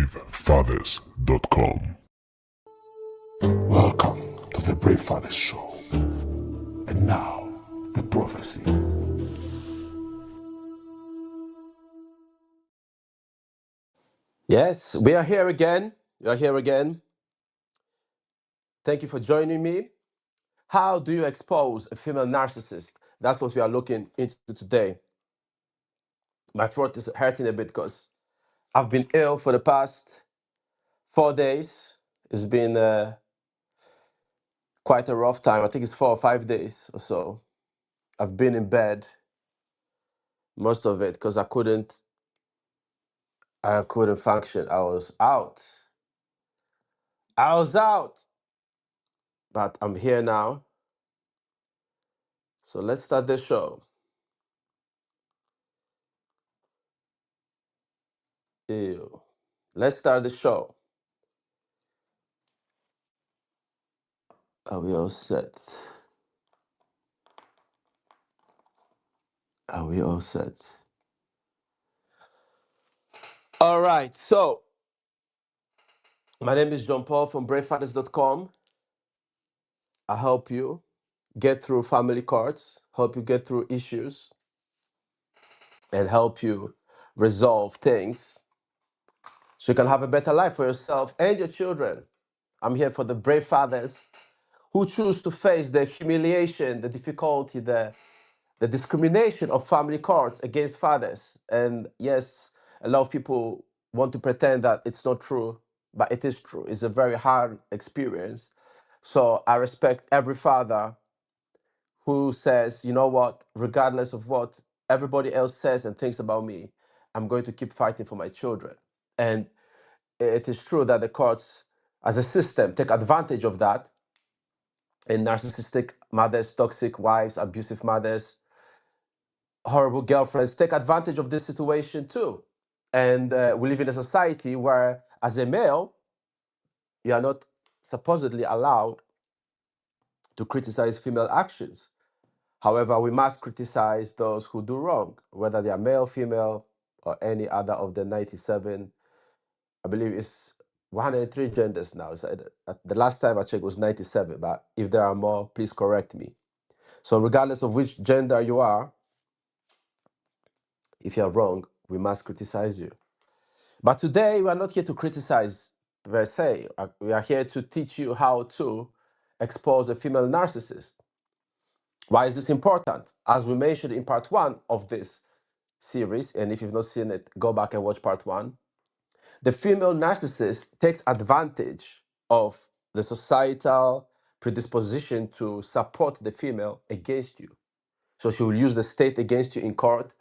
bravefathers.com. Welcome to the Brave Fathers Show. And now, the prophecy. Yes, we are here again. We are here again. Thank you for joining me. How do you expose a female narcissist? That's what we are looking into today. My throat is hurting a bit because I've been ill for the past 4 days. It's been quite a rough time. I think it's 4 or 5 days or so. I've been in bed most of it because I couldn't function. I was out. But I'm here now. So let's start the show. Ew. Let's start the show. Are we all set? Are we all set? All right. So, my name is John Paul from bravefathers.com. I help you get through family courts, help you get through issues, and help you resolve things so you can have a better life for yourself and your children. I'm here for the brave fathers who choose to face the humiliation, the difficulty, the discrimination of family courts against fathers. And yes, a lot of people want to pretend that it's not true, but it is true. It's a very hard experience. So I respect every father who says, you know what, regardless of what everybody else says and thinks about me, I'm going to keep fighting for my children. And it is true that the courts, as a system, take advantage of that. And narcissistic mothers, toxic wives, abusive mothers, horrible girlfriends take advantage of this situation too. And we live in a society where, as a male, you are not supposedly allowed to criticize female actions. However, we must criticize those who do wrong, whether they are male, female, or any other of the 97. I believe it's 103 genders now. The last time I checked was 97, but if there are more, please correct me. So regardless of which gender you are, if you are wrong, we must criticize you. But today, we are not here to criticize per se. We are here to teach you how to expose a female narcissist. Why is this important? As we mentioned in part one of this series, and if you've not seen it, go back and watch part one. The female narcissist takes advantage of the societal predisposition to support the female against you. So she will use the state against you in court,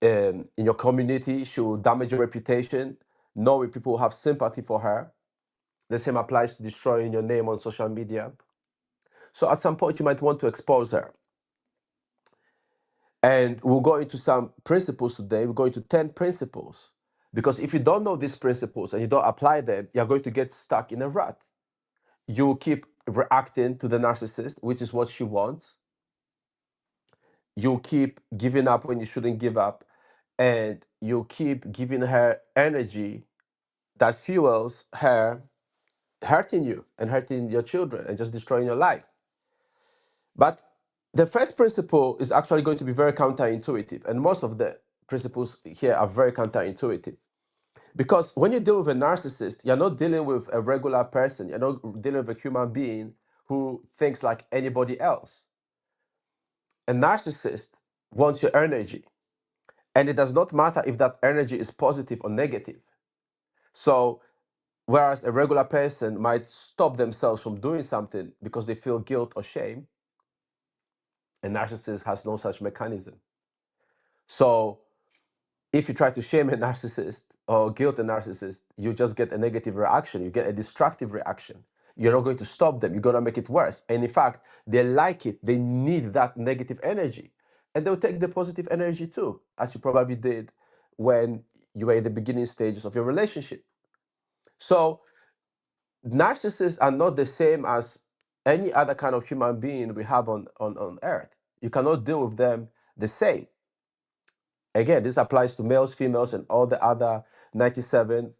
in your community. She will damage your reputation, knowing people have sympathy for her. The same applies to destroying your name on social media. So at some point, you might want to expose her. And we'll go into some principles today. We're going to 10 principles. Because if you don't know these principles and you don't apply them, you're going to get stuck in a rut. You will keep reacting to the narcissist, which is what she wants. You'll keep giving up when you shouldn't give up. And you'll keep giving her energy that fuels her hurting you and hurting your children and just destroying your life. But the first principle is actually going to be very counterintuitive. And most of the principles here are very counterintuitive. Because when you deal with a narcissist, you're not dealing with a regular person. You're not dealing with a human being who thinks like anybody else. A narcissist wants your energy. And it does not matter if that energy is positive or negative. So, whereas a regular person might stop themselves from doing something because they feel guilt or shame, a narcissist has no such mechanism. So, if you try to shame a narcissist or guilt a narcissist, you just get a negative reaction. You get a destructive reaction. You're not going to stop them. You're going to make it worse. And in fact, they like it. They need that negative energy. And they'll take the positive energy too, as you probably did when you were in the beginning stages of your relationship. So, narcissists are not the same as any other kind of human being we have on earth. You cannot deal with them the same. Again, this applies to males, females, and all the other 97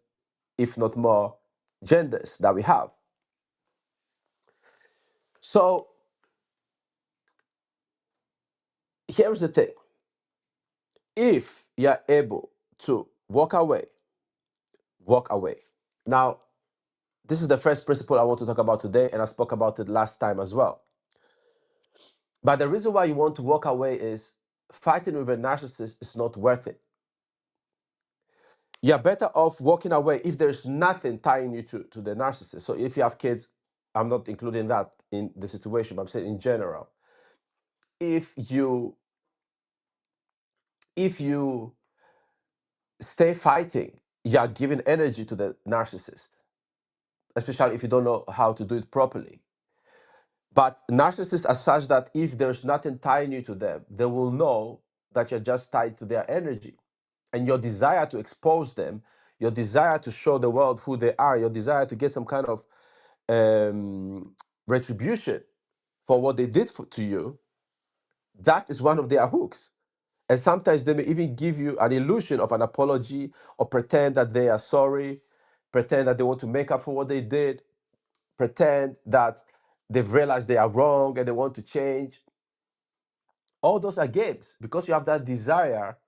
if not more, genders that we have. So here's the thing. If you're able to walk away, walk away. Now, this is the first principle I want to talk about today, and I spoke about it last time as well. But the reason why you want to walk away is fighting with a narcissist is not worth it. You're better off walking away if there's nothing tying you to the narcissist. So if you have kids, I'm not including that in the situation, but I'm saying in general. If you stay fighting, you're giving energy to the narcissist, especially if you don't know how to do it properly. But narcissists are such that if there's nothing tying you to them, they will know that you're just tied to their energy. And your desire to expose them, your desire to show the world who they are, your desire to get some kind of retribution for what they did to you, that is one of their hooks. And sometimes they may even give you an illusion of an apology or pretend that they are sorry, pretend that they want to make up for what they did, pretend that they've realized they are wrong and they want to change. All those are games because you have that desire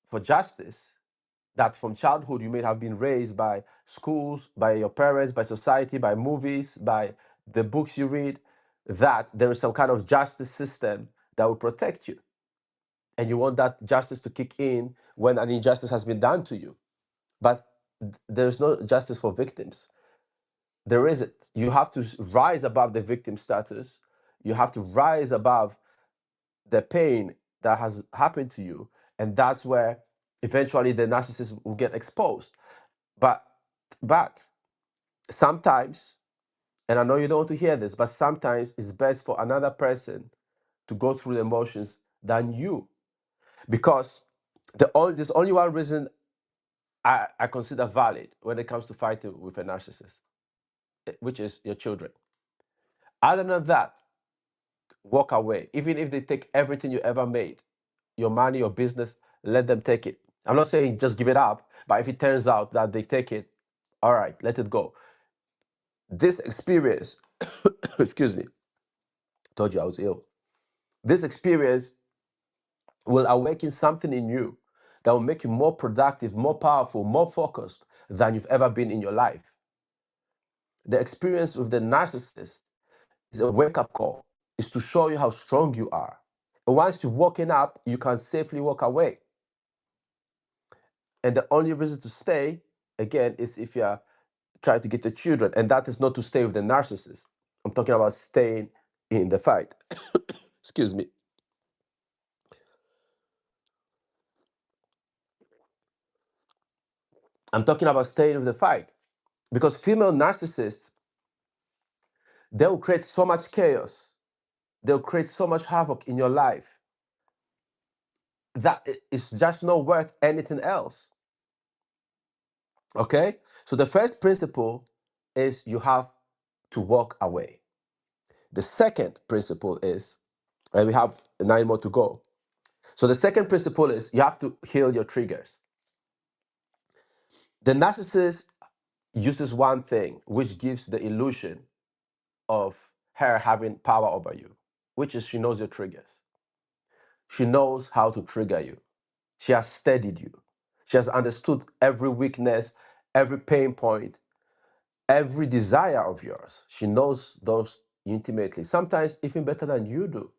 for justice that from childhood you may have been raised by schools, by your parents, by society, by movies, by the books you read, that there is some kind of justice system that will protect you. And you want that justice to kick in when an injustice has been done to you. But there's no justice for victims. There isn't. You have to rise above the victim status. You have to rise above the pain that has happened to you. And that's where eventually the narcissist will get exposed. But sometimes, and I know you don't want to hear this, but sometimes it's best for another person to go through the emotions than you. Because there's only one reason I consider valid when it comes to fighting with a narcissist, which is your children. Other than that, walk away. Even if they take everything you ever made, your money, your business, let them take it. I'm not saying just give it up, but if it turns out that they take it, all right, let it go. This experience, excuse me, told you I was ill. This experience will awaken something in you that will make you more productive, more powerful, more focused than you've ever been in your life. The experience with the narcissist is a wake-up call. It's to show you how strong you are. And once you've woken up, you can safely walk away. And the only reason to stay, again, is if you're trying to get the children. And that is not to stay with the narcissist. I'm talking about staying in the fight. Excuse me. I'm talking about staying with the fight. Because female narcissists, they'll create so much chaos. They'll create so much havoc in your life that it's just not worth anything else. Okay? So the first principle is you have to walk away. The second principle is, and we have 9 more to go. So the second principle is you have to heal your triggers. The narcissist uses one thing which gives the illusion of her having power over you, which is she knows your triggers. She knows how to trigger you. She has studied you. She has understood every weakness, every pain point, every desire of yours. She knows those intimately, sometimes even better than you do,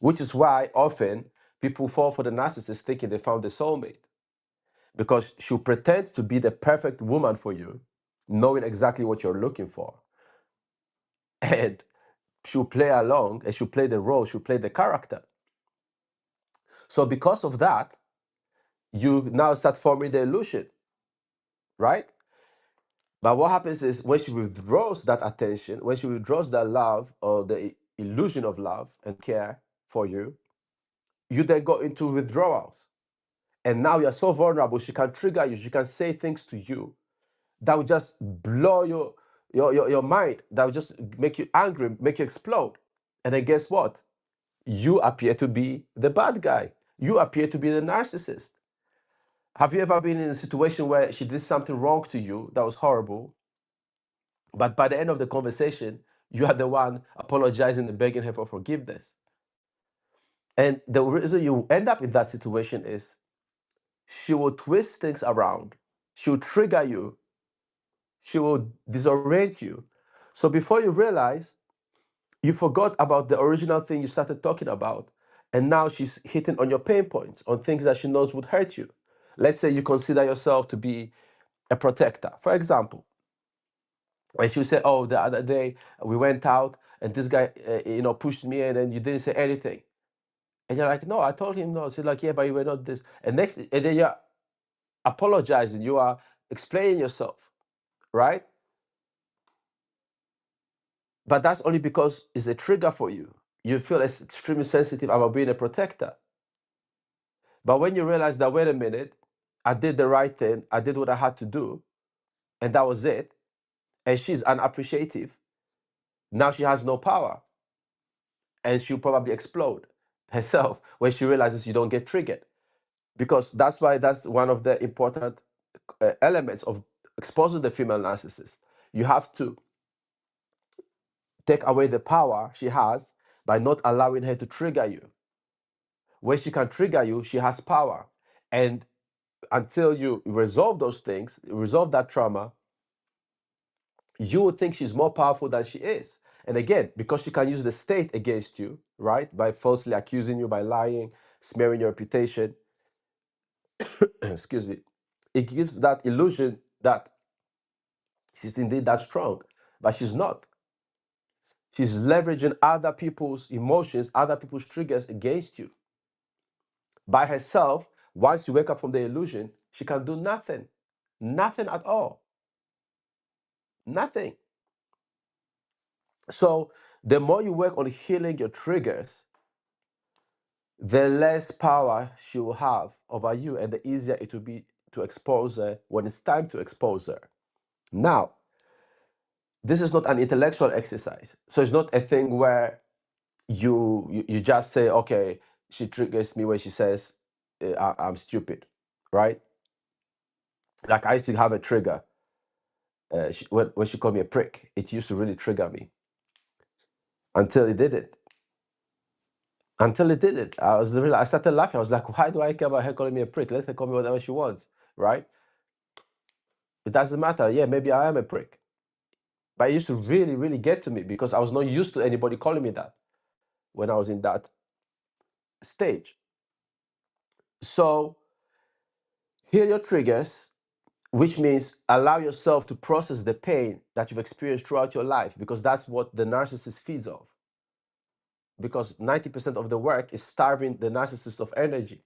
which is why often people fall for the narcissist thinking they found the soulmate, because she'll pretend to be the perfect woman for you, knowing exactly what you're looking for. And she'll play along and she'll play the role, she'll play the character. So because of that, you now start forming the illusion, right? But what happens is when she withdraws that attention, when she withdraws that love or the illusion of love and care for you, you then go into withdrawals. And now you're so vulnerable, she can trigger you, she can say things to you that will just blow your mind, that will just make you angry, make you explode. And then guess what? You appear to be the bad guy. You appear to be the narcissist. Have you ever been in a situation where she did something wrong to you that was horrible, but by the end of the conversation, you are the one apologizing and begging her for forgiveness? And the reason you end up in that situation is she will twist things around, she will trigger you, she will disorient you. So before you realize, you forgot about the original thing you started talking about, and now she's hitting on your pain points, on things that she knows would hurt you. Let's say you consider yourself to be a protector, for example, and she would say, "Oh, the other day we went out, and this guy, pushed me in, and you didn't say anything." And you're like, "No, I told him no." She's like, "Yeah, but you were not this." And then you're apologizing, you are explaining yourself, right? But that's only because it's a trigger for you. You feel extremely sensitive about being a protector. But when you realize that, wait a minute, I did the right thing, I did what I had to do, and that was it, and she's unappreciative, now she has no power, and she'll probably explode herself when she realizes you don't get triggered. Because that's one of the important elements of exposing the female narcissist. You have to take away the power she has by not allowing her to trigger you. When she can trigger you, she has power. And until you resolve those things, resolve that trauma, you would think she's more powerful than she is. And again, because she can use the state against you, right? By falsely accusing you, by lying, smearing your reputation, excuse me, it gives that illusion that she's indeed that strong, but she's not. She's leveraging other people's emotions, other people's triggers against you. By herself, once you wake up from the illusion, she can do nothing. Nothing at all. Nothing. So the more you work on healing your triggers, the less power she will have over you, and the easier it will be to expose her when it's time to expose her. Now, this is not an intellectual exercise. So it's not a thing where you just say, okay, she triggers me when she says I'm stupid, right? Like I used to have a trigger. When she called me a prick, it used to really trigger me until it didn't. Until it didn't. I started laughing. I was like, why do I care about her calling me a prick? Let her call me whatever she wants, right? It doesn't matter. Yeah, maybe I am a prick. But it used to really, really get to me because I was not used to anybody calling me that when I was in that stage. So heal your triggers, which means allow yourself to process the pain that you've experienced throughout your life, because that's what the narcissist feeds off. Because 90% of the work is starving the narcissist of energy.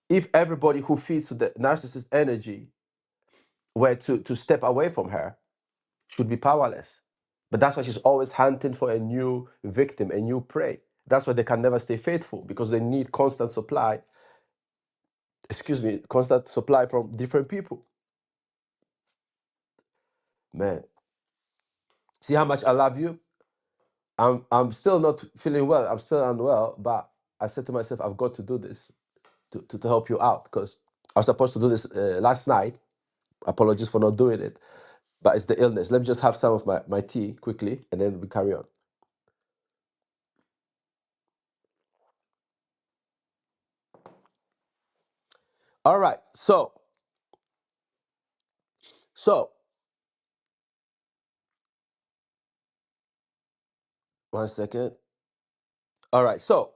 If everybody who feeds to the narcissist energy were to step away from her, should be powerless. But that's why she's always hunting for a new victim, a new prey. That's why they can never stay faithful, because they need constant supply, constant supply from different people. Man, see how much I love you? I'm still not feeling well. I'm still unwell, but I said to myself, I've got to do this to help you out, because I was supposed to do this last night. Apologies for not doing it, but it's the illness. Let me just have some of my tea quickly, and then we carry on. All right, so one second. All right, so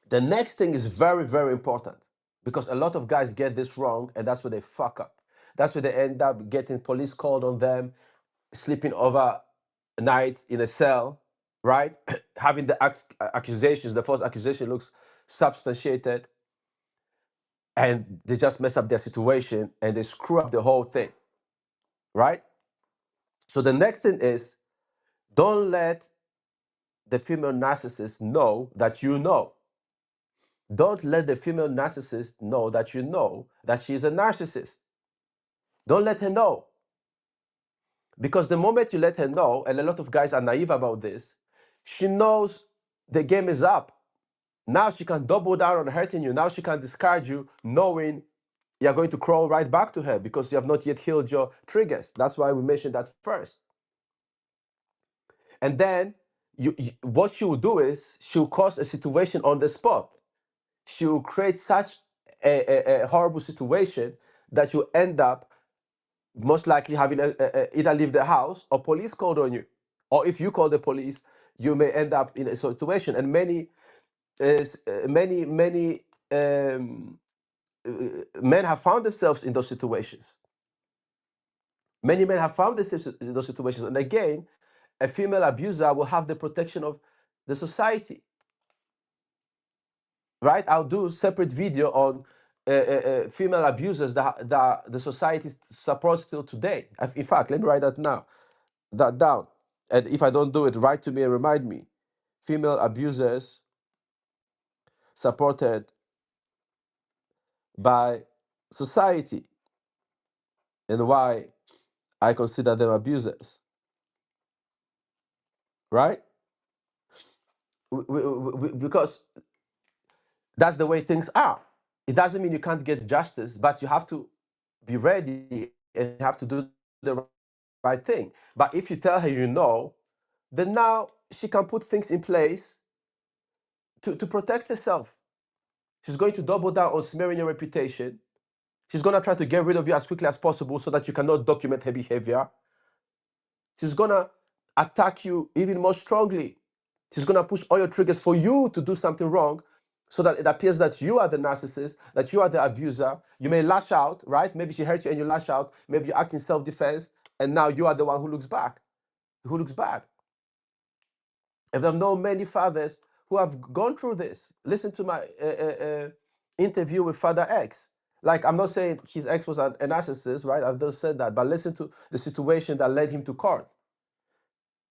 the next thing is very, very important, because a lot of guys get this wrong, and that's where they fuck up. That's where they end up getting police called on them, sleeping over night in a cell, right? Having the accusations, the false accusation looks substantiated, and they just mess up their situation and they screw up the whole thing, right? So the next thing is, don't let the female narcissist know that you know. Don't let the female narcissist know that she's a narcissist. Don't let her know. Because the moment you let her know, and a lot of guys are naive about this, she knows the game is up. Now she can double down on hurting you. Now she can discard you, knowing you're going to crawl right back to her because you have not yet healed your triggers. That's why we mentioned that first. And then what she will do is she'll cause a situation on the spot. She will create such a horrible situation that you end up most likely having either leave the house or police called on you. Or if you call the police, you may end up in a situation. And many men have found themselves in those situations. Many men have found themselves in those situations. And again, a female abuser will have the protection of the society. Right? I'll do a separate video on female abusers that the society supports till today. In fact, let me write that down. And if I don't do it, write to me and remind me. Female abusers supported by society and why I consider them abusers. Right? Because that's the way things are. It doesn't mean you can't get justice, but you have to be ready and you have to do the right thing. But if you tell her you know, then now she can put things in place to protect herself. She's going to double down on smearing your reputation. She's going to try to get rid of you as quickly as possible so that you cannot document her behavior. She's going to attack you even more strongly. She's going to push all your triggers for you to do something wrong so that it appears that you are the narcissist, that you are the abuser. You may lash out, right? Maybe she hurt you and you lash out. Maybe you act in self-defense and now you are the one who looks back, who looks bad. And I've known many fathers who have gone through this. Listen to my interview with Father X. Like, I'm not saying his ex was a narcissist, right? I've just said that. But listen to the situation that led him to court.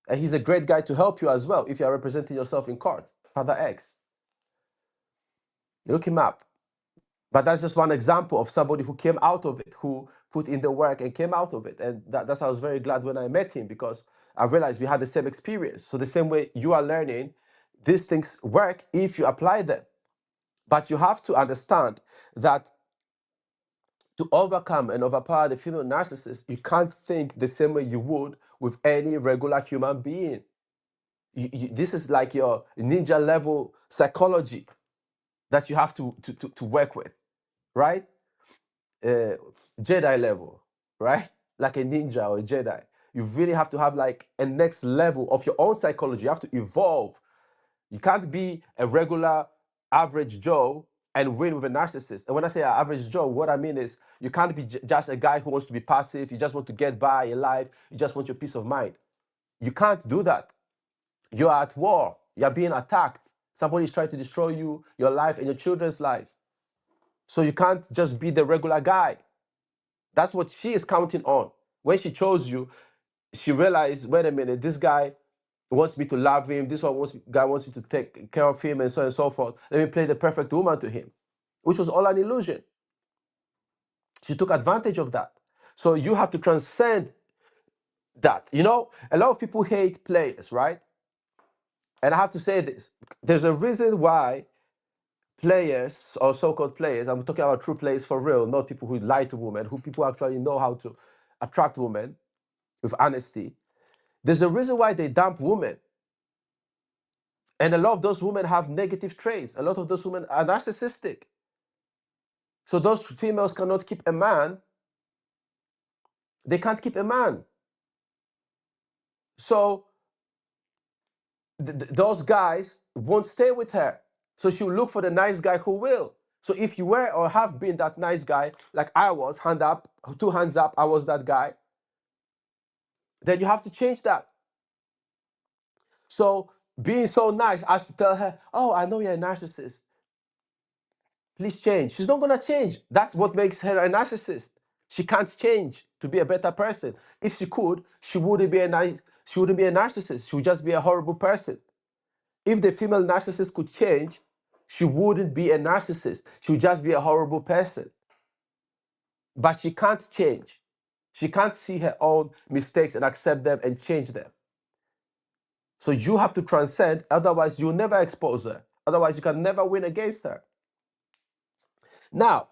And he's a great guy to help you as well if you are representing yourself in court. Father X. Look him up. But that's just one example of somebody who came out of it, who put in the work and came out of it. And that's why I was very glad when I met him, because I realized we had the same experience. So the same way you are learning, these things work if you apply them. But you have to understand that to overcome and overpower the female narcissist, you can't think the same way you would with any regular human being. This is like your ninja level psychology that you have to work with, right? Jedi level, right? Like a ninja or a Jedi. You really have to have like a next level of your own psychology. You have to evolve. You can't be a regular average Joe and win with a narcissist. And when I say average Joe, what I mean is you can't be just a guy who wants to be passive. You just want to get by in life. You just want your peace of mind. You can't do that. You are at war. You're being attacked. Somebody's trying to destroy you, your life, and your children's lives. So you can't just be the regular guy. That's what she is counting on. When she chose you, she realized, wait a minute, this guy wants me to love him. This guy wants me to take care of him and so on and so forth. Let me play the perfect woman to him, which was all an illusion. She took advantage of that. So you have to transcend that. You know, a lot of people hate players, right? And I have to say this. There's a reason why players or so-called players, I'm talking about true players for real, not people who lie to women, who people actually know how to attract women with honesty. There's a reason why they dump women. And a lot of those women have negative traits. A lot of those women are narcissistic. So those females cannot keep a man. They can't keep a man. So those guys won't stay with her. So she'll look for the nice guy who will. So if you were or have been that nice guy, like I was, hand up, 2 hands up, I was that guy, then you have to change that. So being so nice as to tell her, oh, I know you're a narcissist. Please change. She's not going to change. That's what makes her a narcissist. She can't change to be a better person. If she could, she wouldn't be a narcissist. She would just be a horrible person. If the female narcissist could change, she wouldn't be a narcissist. She would just be a horrible person. But she can't change. She can't see her own mistakes and accept them and change them. So you have to transcend, otherwise you'll never expose her. Otherwise you can never win against her. Now,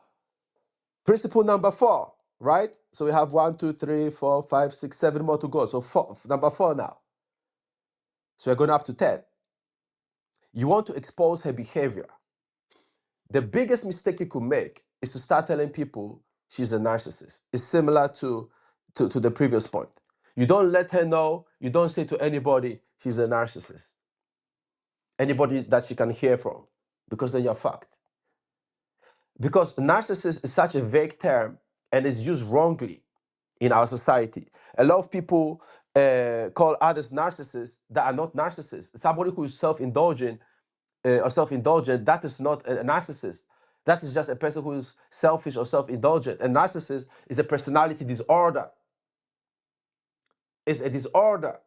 Principle number 4, right? So we have 1, 2, 3, 4, 5, 6, 7 more to go. So number 4 now. So we're going up to 10. You want to expose her behavior. The biggest mistake you could make is to start telling people she's a narcissist. It's similar to the previous point. You don't let her know, you don't say to anybody she's a narcissist. Anybody that she can hear from, because then you're fucked. Because narcissist is such a vague term and is used wrongly in our society. A lot of people call others narcissists that are not narcissists. Somebody who is self-indulgent or self-indulgent, that is not a narcissist. That is just a person who is selfish or self-indulgent. A narcissist is a personality disorder. It's a disorder.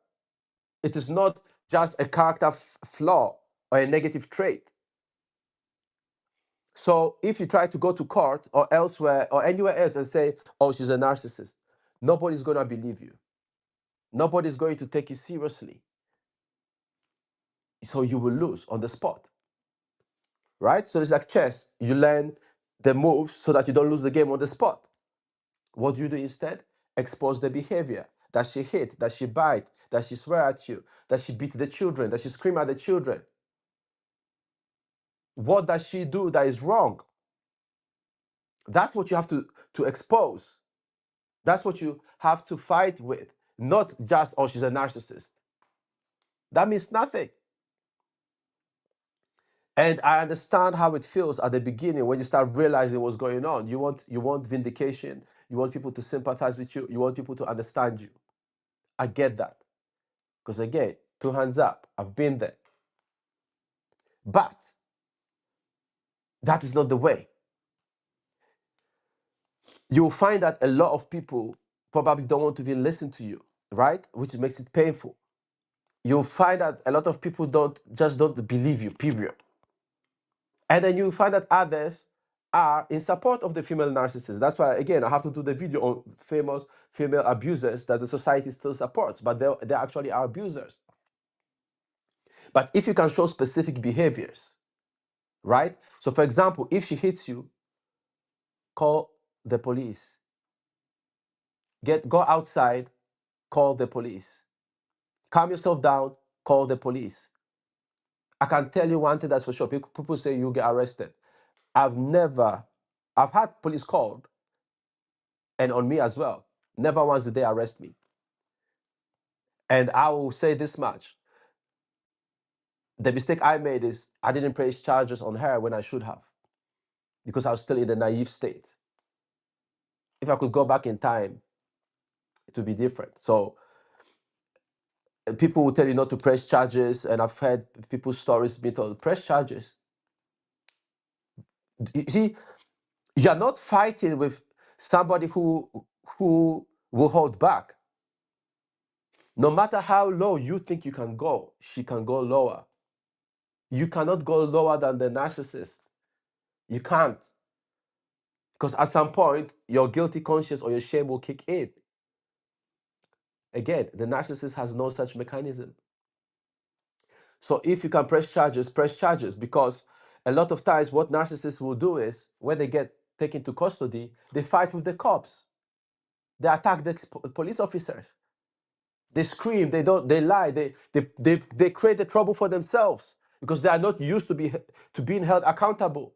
It is not just a character flaw or a negative trait. So if you try to go to court or elsewhere or anywhere else and say, oh, she's a narcissist, nobody's going to believe you. Nobody's going to take you seriously. So you will lose on the spot, right? So it's like chess. You learn the moves so that you don't lose the game on the spot. What do you do instead? Expose the behavior. That she hit, that she bite, that she swear at you, that she beat the children, that she scream at the children. What does she do that is wrong? That's what you have to expose. That's what you have to fight with. Not just, oh, she's a narcissist. That means nothing. And I understand how it feels at the beginning when you start realizing what's going on. You want vindication. You want people to sympathize with you. You want people to understand you. I get that. Because again, 2 hands up, I've been there. But that is not the way. You'll find that a lot of people probably don't want to even listen to you, right? Which makes it painful. You'll find that a lot of people don't believe you, period. And then you find that others are in support of the female narcissist. That's why, again, I have to do the video on famous female abusers that the society still supports, but they actually are abusers. But if you can show specific behaviors, right? So, for example, if she hits you, call the police. Go outside, call the police. Calm yourself down, call the police. I can tell you one thing that's for sure. People say you get arrested. I've had police called, and on me as well. Never once did they arrest me. And I will say this much. The mistake I made is I didn't press charges on her when I should have, because I was still in the naive state. If I could go back in time, it would be different. So people will tell you not to press charges, and I've heard people's stories being told, press charges. You see, you're not fighting with somebody who will hold back. No matter how low you think you can go, she can go lower. You cannot go lower than the narcissist. You can't. Because at some point, your guilty conscience or your shame will kick in. Again, the narcissist has no such mechanism. So if you can press charges, because a lot of times what narcissists will do is when they get taken to custody, they fight with the cops. They attack the police officers. They scream, they lie, they create the trouble for themselves because they are not used to being held accountable.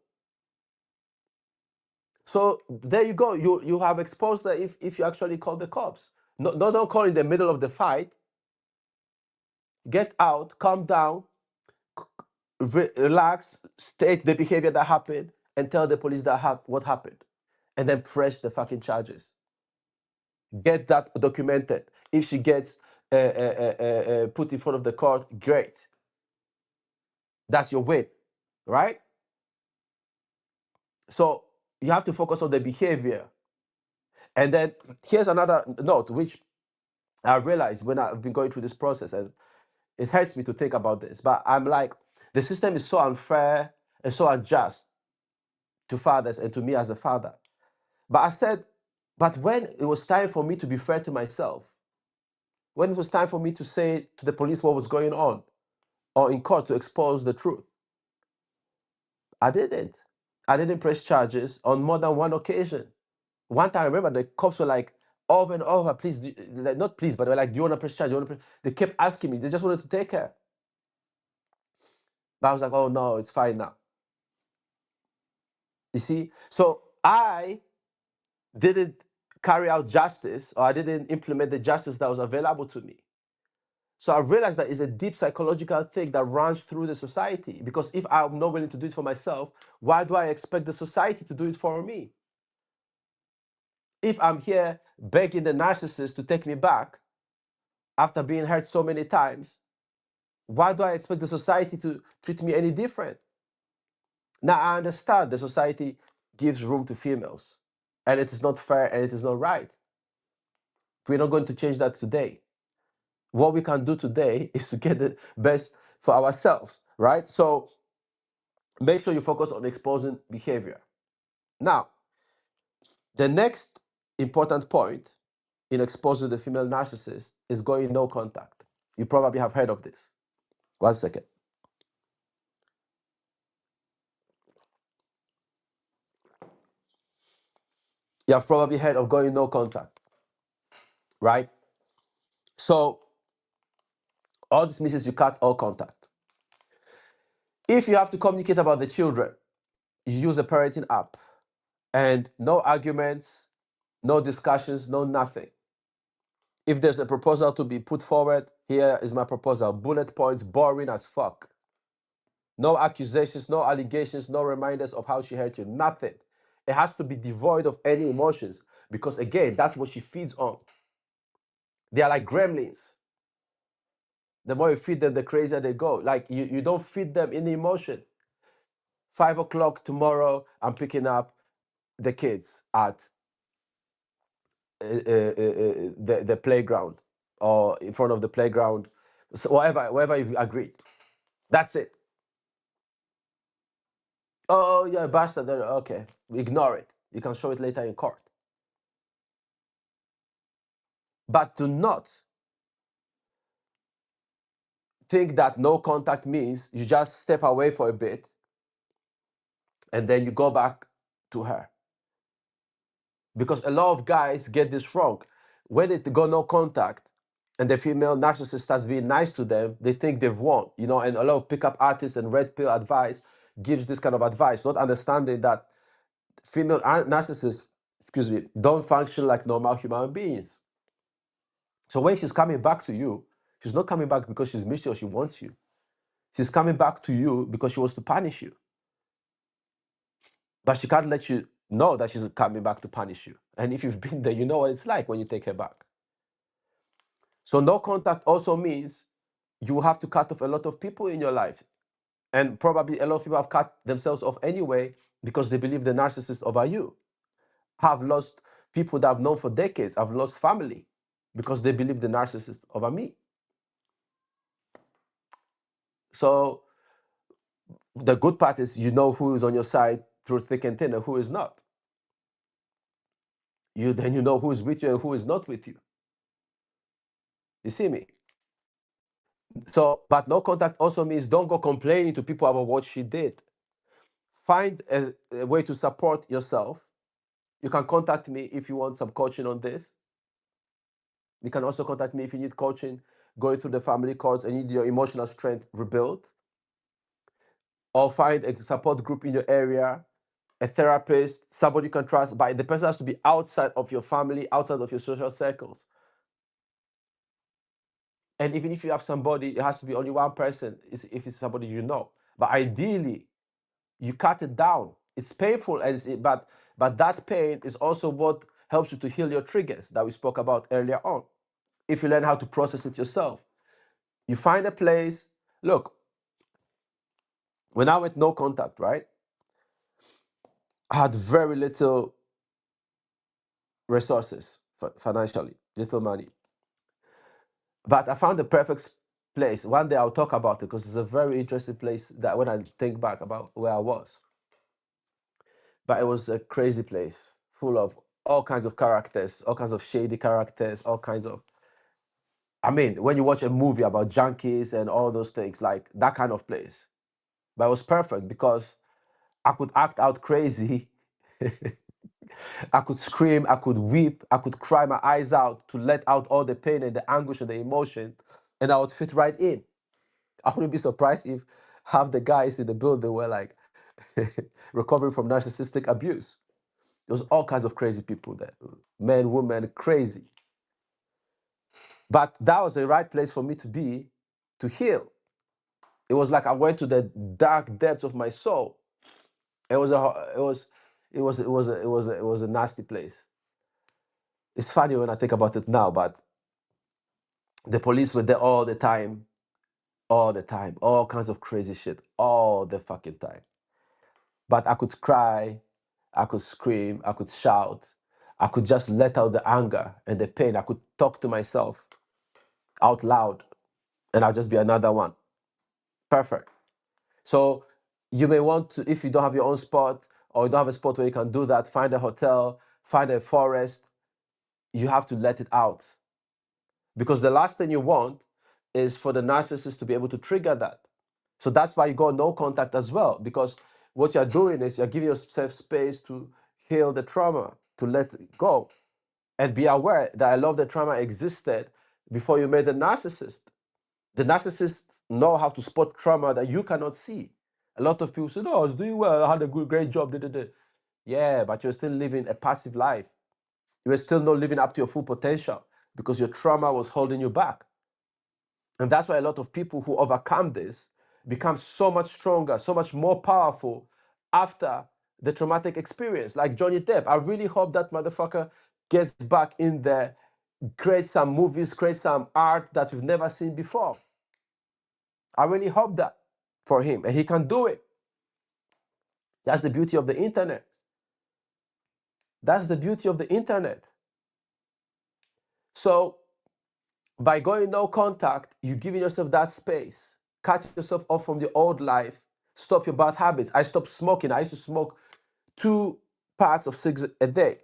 So there you go. You have exposed that if you actually call the cops. Don't call in the middle of the fight. Get out, calm down, relax, state the behavior that happened, and tell the police what happened. And then press the fucking charges. Get that documented. If she gets put in front of the court, great. That's your win, right? So you have to focus on the behavior. And then here's another note, which I realized when I've been going through this process, and it hurts me to think about this, but I'm like, the system is so unfair and so unjust to fathers and to me as a father. But I said, but when it was time for me to be fair to myself, when it was time for me to say to the police what was going on, or in court to expose the truth, I didn't. I didn't press charges on more than one occasion. One time I remember the cops were like over and over, please, like, not please, but they were like, do you want to press charge? Do you want to press? They kept asking me. They just wanted to take her. But I was like, oh no, it's fine now. You see? So I didn't carry out justice, or I didn't implement the justice that was available to me. So I realized that it's a deep psychological thing that runs through the society. Because if I'm not willing to do it for myself, why do I expect the society to do it for me? If I'm here begging the narcissist to take me back after being hurt so many times, why do I expect the society to treat me any different? Now I understand the society gives room to females, and it is not fair and it is not right. We're not going to change that today. What we can do today is to get the best for ourselves, right? So make sure you focus on exposing behavior. Now, the next important point in exposing the female narcissist is going no contact. You probably have heard of this. One second. You have probably heard of going no contact, right? So all this means is you cut all contact. If you have to communicate about the children, you use a parenting app, and no arguments, no discussions, no nothing. If there's a proposal to be put forward, here is my proposal. Bullet points, boring as fuck. No accusations, no allegations, no reminders of how she hurt you, nothing. It has to be devoid of any emotions, because again, that's what she feeds on. They are like gremlins. The more you feed them, the crazier they go. Like you don't feed them any emotion. 5 o'clock tomorrow, I'm picking up the kids at the playground, or in front of the playground, so wherever you've agreed. That's it. Oh, yeah, bastard. Then okay, ignore it. You can show it later in court. But do not think that no contact means you just step away for a bit and then you go back to her. Because a lot of guys get this wrong. When they go no contact and the female narcissist starts being nice to them, they think they've won. And a lot of pickup artists and red pill advice gives this kind of advice, not understanding that female narcissists, don't function like normal human beings. So when she's coming back to you, she's not coming back because she's missed you or she wants you. She's coming back to you because she wants to punish you. But she can't let you know that she's coming back to punish you. And if you've been there, you know what it's like when you take her back. So no contact also means you have to cut off a lot of people in your life. And probably a lot of people have cut themselves off anyway because they believe the narcissist over you. Have lost people that I've known for decades. I've lost family because they believe the narcissist over me. So the good part is you know who is on your side through thick and thin and who is not. Then you know who is with you and who is not with you. You see me? So, but no contact also means don't go complaining to people about what she did. Find a way to support yourself. You can contact me if you want some coaching on this. You can also contact me if you need coaching going through the family courts and need your emotional strength rebuilt. Or find a support group in your area, a therapist, somebody you can trust. But the person has to be outside of your family, outside of your social circles. And even if you have somebody, it has to be only one person if it's somebody you know. But ideally, you cut it down. It's painful, but that pain is also what helps you to heal your triggers that we spoke about earlier on. If you learn how to process it yourself, you find a place. Look, when I went no contact, right, I had very little resources financially, little money. But I found the perfect place. One day I'll talk about it because it's a very interesting place that when I think back about where I was. But it was a crazy place full of all kinds of characters, all kinds of shady characters, all kinds of. I mean, when you watch a movie about junkies and all those things, like that kind of place. But it was perfect because I could act out crazy I could scream, I could weep, I could cry my eyes out to let out all the pain and the anguish and the emotion, and I would fit right in. I wouldn't be surprised if half the guys in the building were like recovering from narcissistic abuse. There was all kinds of crazy people there, men, women, crazy. But that was the right place for me to be, to heal. It was like I went to the dark depths of my soul. It was a nasty place. It's funny when I think about it now, but the police were there all the time, all kinds of crazy shit, all the fucking time. But I could cry, I could scream, I could shout, I could just let out the anger and the pain. I could talk to myself out loud, and I'll just be another one. Perfect. So you may want to, if you don't have your own spot or you don't have a spot where you can do that, find a hotel, find a forest. You have to let it out. Because the last thing you want is for the narcissist to be able to trigger that. So that's why you go no contact as well. Because what you're doing is you're giving yourself space to heal the trauma, to let it go. And be aware that a lot of the trauma existed before you met the narcissist. The narcissists know how to spot trauma that you cannot see. A lot of people say, no, I was doing well, I had a great job. Da, da, da. Yeah, but you're still living a passive life. You're still not living up to your full potential because your trauma was holding you back. And that's why a lot of people who overcome this become so much stronger, so much more powerful after the traumatic experience. Like Johnny Depp, I really hope that motherfucker gets back in there, create some movies, create some art that we've never seen before. I really hope that for him, and he can do it. That's the beauty of the internet. That's the beauty of the internet. So by going no contact, you're giving yourself that space. Cut yourself off from the old life. Stop your bad habits. I stopped smoking. I used to smoke 2 packs of cigarettes a day.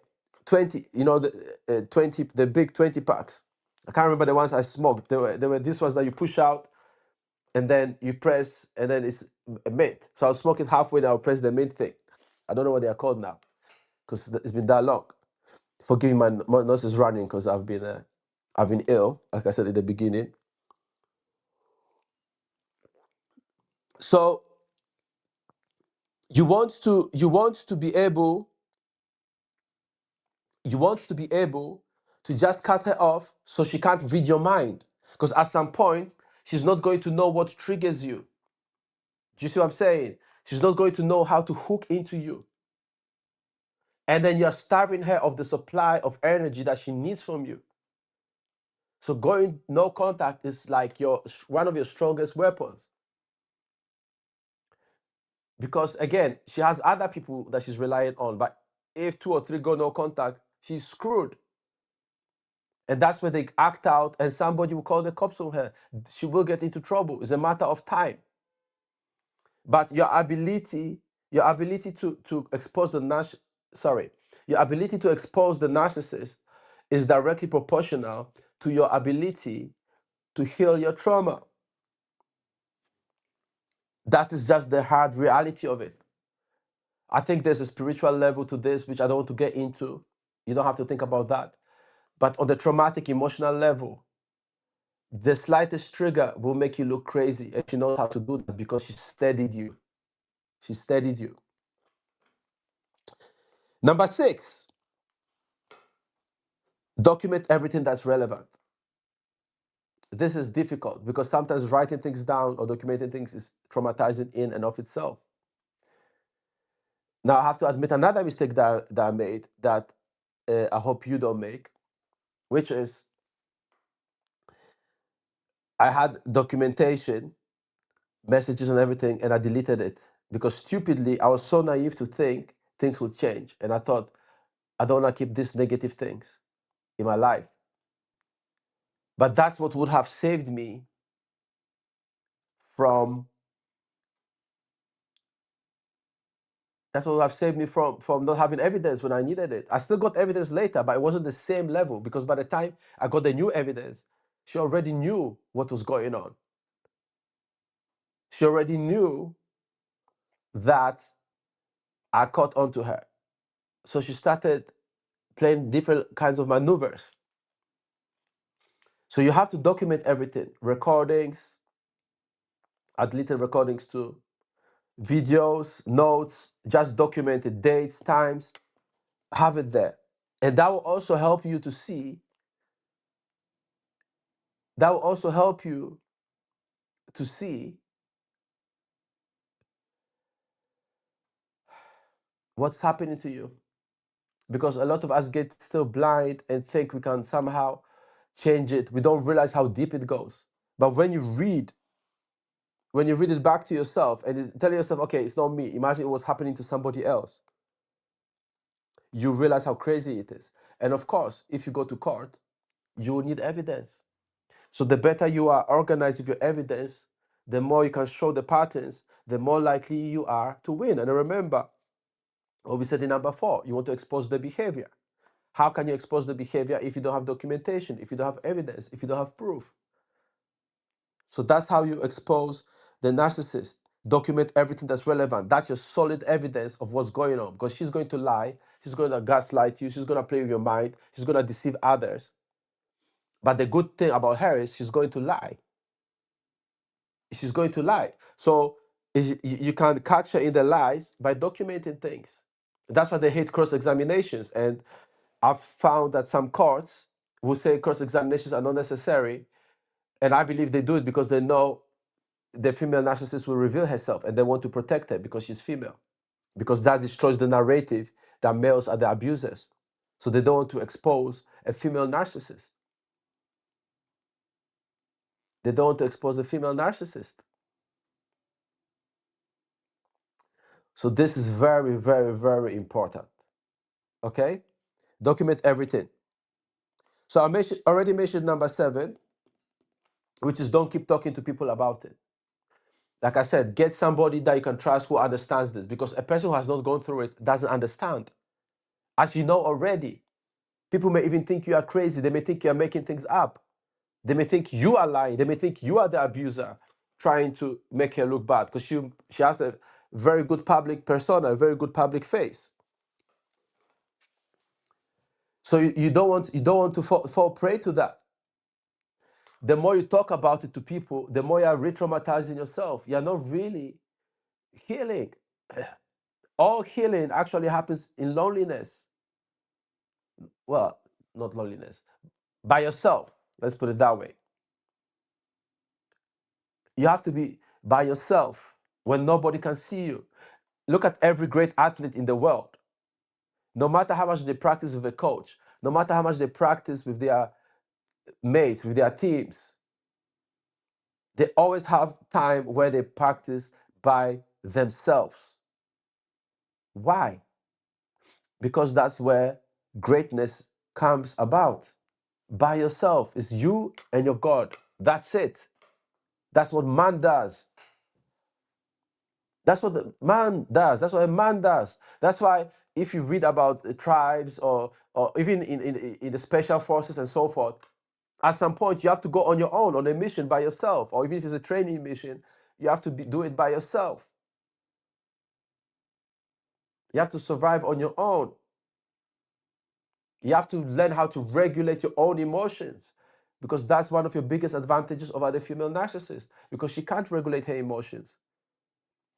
20, the 20, the big 20 packs. I can't remember the ones I smoked. There were these ones that you push out and then you press and then it's a mint. So I was smoking halfway, then I'll press the mint thing. I don't know what they are called now because it's been that long. Forgive me, my nose is running because I've been ill, like I said at the beginning. So you want to be able to just cut her off so she can't read your mind. Because at some point, she's not going to know what triggers you. Do you see what I'm saying? She's not going to know how to hook into you. And then you're starving her of the supply of energy that she needs from you. So going no contact is like one of your strongest weapons. Because again, she has other people that she's relying on. But if 2 or 3 go no contact, she's screwed. And that's where they act out and somebody will call the cops on her. She will get into trouble. It's a matter of time. But your ability to expose your ability to expose the narcissist is directly proportional to your ability to heal your trauma. That is just the hard reality of it. I think there's a spiritual level to this, which I don't want to get into. You don't have to think about that. But on the traumatic emotional level, the slightest trigger will make you look crazy. And she knows how to do that because she studied you. She studied you. Number 6, document everything that's relevant. This is difficult because sometimes writing things down or documenting things is traumatizing in and of itself. Now, I have to admit another mistake that I made that I hope you don't make, which is I had documentation, messages and everything, and I deleted it because stupidly I was so naive to think things would change. And I thought, I don't want to keep these negative things in my life. But that's what would have saved me from from not having evidence when I needed it. I still got evidence later, but it wasn't the same level because by the time I got the new evidence, she already knew what was going on. She already knew that I caught on to her. So she started playing different kinds of maneuvers. So you have to document everything, recordings, add little recordings too, videos, notes, just document it, dates, times, have it there. And that will also help you to see, that will also help you to see what's happening to you. Because a lot of us get still blind and think we can somehow change it. We don't realize how deep it goes. But when you read it back to yourself and tell yourself, okay, it's not me. Imagine it was happening to somebody else. You realize how crazy it is. And of course, if you go to court, you will need evidence. So the better you are organized with your evidence, the more you can show the patterns, the more likely you are to win. And remember, what we said in number 4, you want to expose the behavior. How can you expose the behavior if you don't have documentation, if you don't have evidence, if you don't have proof? So that's how you expose the narcissist. Document everything that's relevant. That's your solid evidence of what's going on, because she's going to lie, she's going to gaslight you, she's going to play with your mind, she's going to deceive others. But the good thing about her is she's going to lie. She's going to lie. So you can catch her in the lies by documenting things. That's why they hate cross examinations. And I've found that some courts will say cross examinations are not necessary. And I believe they do it because they know the female narcissist will reveal herself and they want to protect her because she's female. Because that destroys the narrative that males are the abusers. So they don't want to expose a female narcissist. They don't want to expose a female narcissist. So this is very, very, very important. Okay? Document everything. So I already mentioned number 7, which is don't keep talking to people about it. Like I said, get somebody that you can trust who understands this, because a person who has not gone through it doesn't understand. As you know already, people may even think you are crazy. They may think you are making things up. They may think you are lying. They may think you are the abuser trying to make her look bad, because she has a very good public persona, a very good public face. So you don't want to fall prey to that. The more you talk about it to people, the more you are re-traumatizing yourself. You're not really healing. All healing actually happens in loneliness. Well, not loneliness, by yourself. Let's put it that way. You have to be by yourself when nobody can see you. Look at every great athlete in the world. No matter how much they practice with a coach, no matter how much they practice with their mates, with their teams, they always have time where they practice by themselves. Why? Because that's where greatness comes about. By yourself. It's you and your God. That's it. That's what man does. That's what the man does. That's what a man does. That's why if you read about the tribes or even in the special forces and so forth, at some point you have to go on your own on a mission by yourself, or even if it's a training mission, you have to do it by yourself. You have to survive on your own. You have to learn how to regulate your own emotions, because that's one of your biggest advantages over the female narcissist, because she can't regulate her emotions.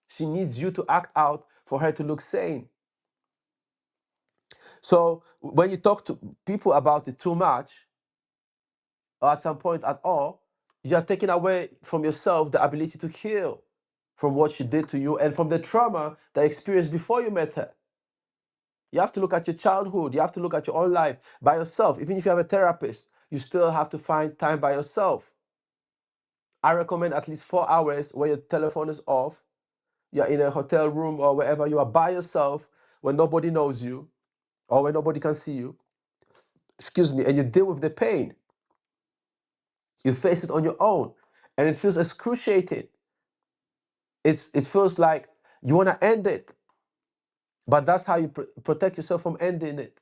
She needs you to act out for her to look sane. So when you talk to people about it too much, or at some point at all, you are taking away from yourself the ability to heal from what she did to you and from the trauma that you experienced before you met her. You have to look at your childhood. You have to look at your own life by yourself. Even if you have a therapist, you still have to find time by yourself. I recommend at least 4 hours where your telephone is off. You're in a hotel room or wherever you are by yourself, when nobody knows you or when nobody can see you. Excuse me. And you deal with the pain. You face it on your own. And it feels excruciating. It feels like you want to end it. But that's how you protect yourself from ending it.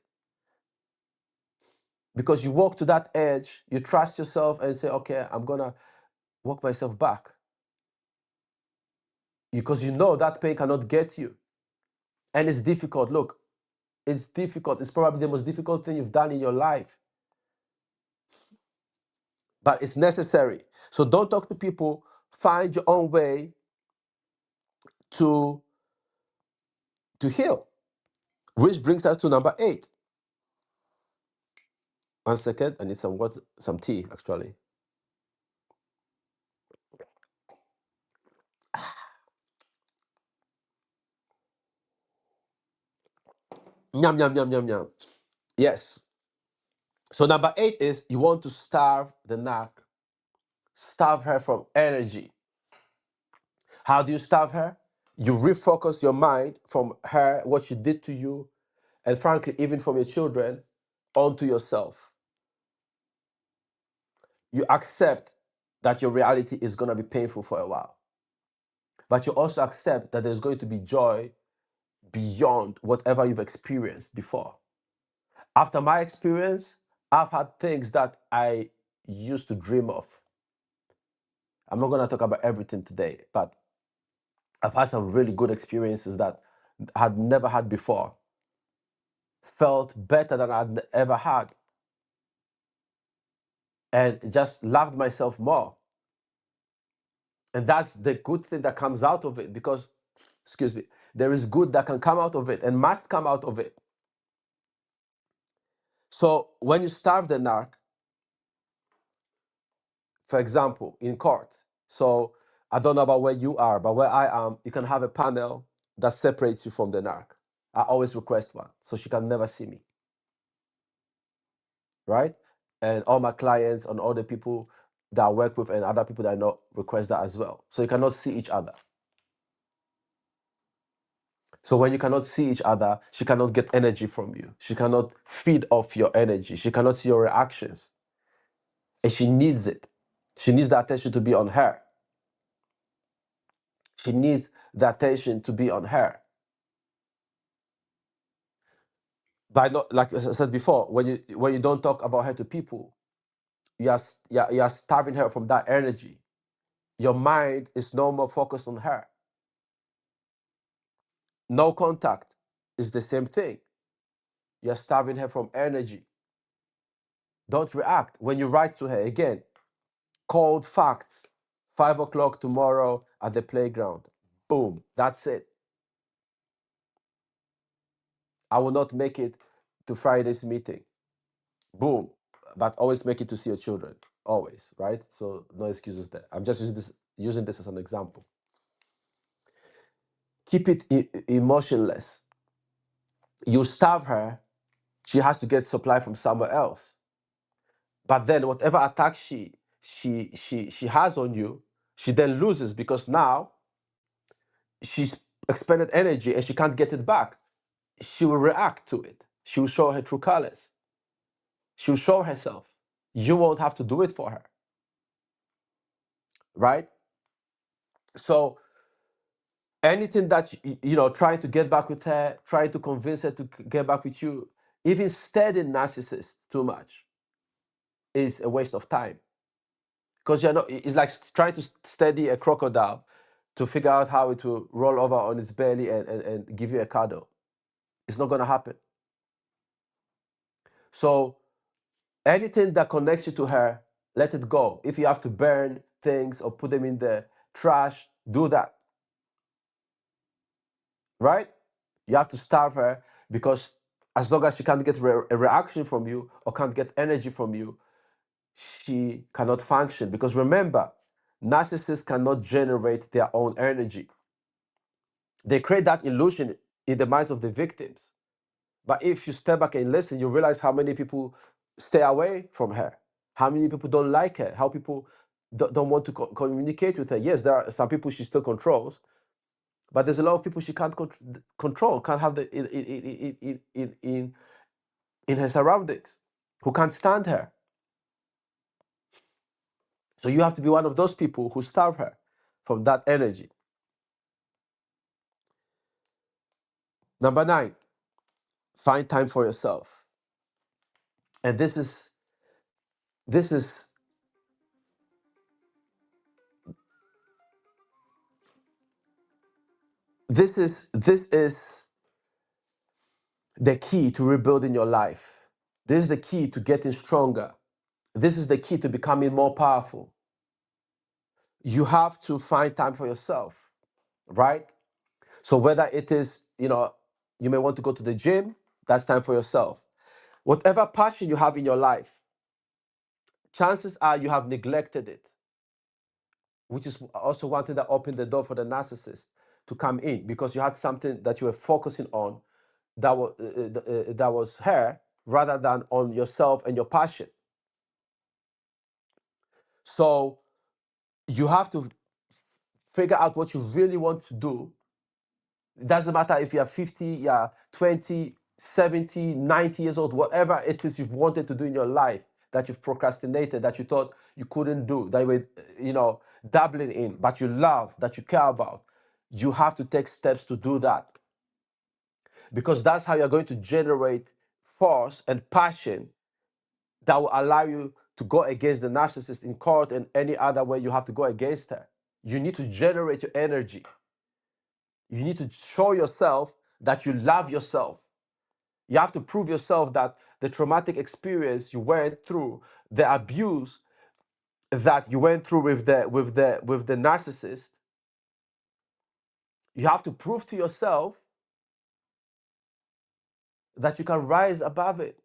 Because you walk to that edge, you trust yourself and say, okay, I'm going to walk myself back. Because you know that pain cannot get you. And it's difficult. Look, It's difficult. It's probably the most difficult thing you've done in your life, but it's necessary. So don't talk to people. Find your own way to heal. Which brings us to number 8. 1 second. I need some water, some tea, actually. Yum, yum, yum, yum, yum. Yes. So number 8 is you want to starve the narc, starve her from energy. How do you starve her? You refocus your mind from her, what she did to you, and frankly, even from your children, onto yourself. You accept that your reality is going to be painful for a while, but you also accept that there's going to be joy beyond whatever you've experienced before. After my experience, I've had things that I used to dream of. I'm not going to talk about everything today, but I've had some really good experiences that I had never had before. Felt better than I'd ever had, and just loved myself more. And that's the good thing that comes out of it, because, excuse me, there is good that can come out of it and must come out of it. So when you starve the narc, for example, in court, so I don't know about where you are, but where I am, you can have a panel that separates you from the narc. I always request one so she can never see me, right? And all my clients and all the people that I work with and other people that I know request that as well. So you cannot see each other. So when you cannot see each other, she cannot get energy from you. She cannot feed off your energy. She cannot see your reactions. And she needs it. She needs the attention to be on her. She needs the attention to be on her. By not, like I said before, when you don't talk about her to people, you are starving her from that energy. Your mind is no more focused on her. No contact is the same thing. You're starving her from energy. Don't react. When you write to her, again, cold facts. 5 o'clock tomorrow at the playground. Boom. That's it. I will not make it to Friday's meeting. Boom. But always make it to see your children. Always, right? So no excuses there. I'm just using this as an example. Keep it emotionless. You starve her, she has to get supply from somewhere else. But then whatever attack she has on you, she then loses, because now she's expended energy and she can't get it back. She will react to it. She will show her true colors. She will show herself. You won't have to do it for her. Right? So anything that trying to get back with her, trying to convince her to get back with you, even studying narcissists too much is a waste of time. Because it's like trying to study a crocodile to figure out how it will roll over on its belly and give you a cuddle. It's not going to happen. So anything that connects you to her, let it go. If you have to burn things or put them in the trash, do that. Right? You have to starve her, because as long as she can't get a reaction from you or can't get energy from you, she cannot function. Because remember, narcissists cannot generate their own energy. They create that illusion in the minds of the victims. But if you step back and listen, you realize how many people stay away from her, how many people don't like her, how people don't want to communicate with her. Yes, there are some people she still controls, but there's a lot of people she can't control, can't have in her surroundings, who can't stand her. So you have to be one of those people who starve her from that energy. Number 9, find time for yourself. And this is this is this is the key to rebuilding your life. This is the key to getting stronger. This is the key to becoming more powerful. You have to find time for yourself, right? So whether it is, you may want to go to the gym, that's time for yourself. Whatever passion you have in your life, chances are you have neglected it, which is also one thing that opened the door for the narcissist to come in, because you had something that you were focusing on that was her, rather than on yourself and your passion. So you have to figure out what you really want to do. It doesn't matter if you're 50, you're 20, 70, 90 years old, whatever it is you've wanted to do in your life that you've procrastinated, that you thought you couldn't do, that you were, dabbling in, but you love, that you care about. You have to take steps to do that, because that's how you're going to generate force and passion that will allow you to go against the narcissist in court and any other way you have to go against her. You need to generate your energy. You need to show yourself that you love yourself. You have to prove yourself that the traumatic experience you went through, the abuse that you went through with the narcissist, you have to prove to yourself that you can rise above it.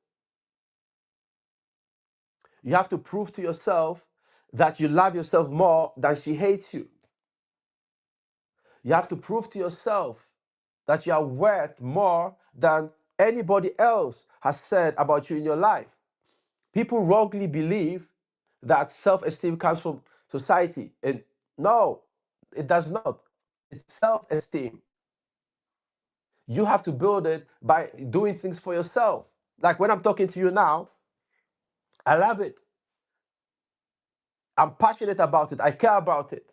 You have to prove to yourself that you love yourself more than she hates you. You have to prove to yourself that you are worth more than anybody else has said about you in your life. People wrongly believe that self-esteem comes from society. And no, it does not. It's self-esteem. You have to build it by doing things for yourself. Like when I'm talking to you now, I love it. I'm passionate about it. I care about it.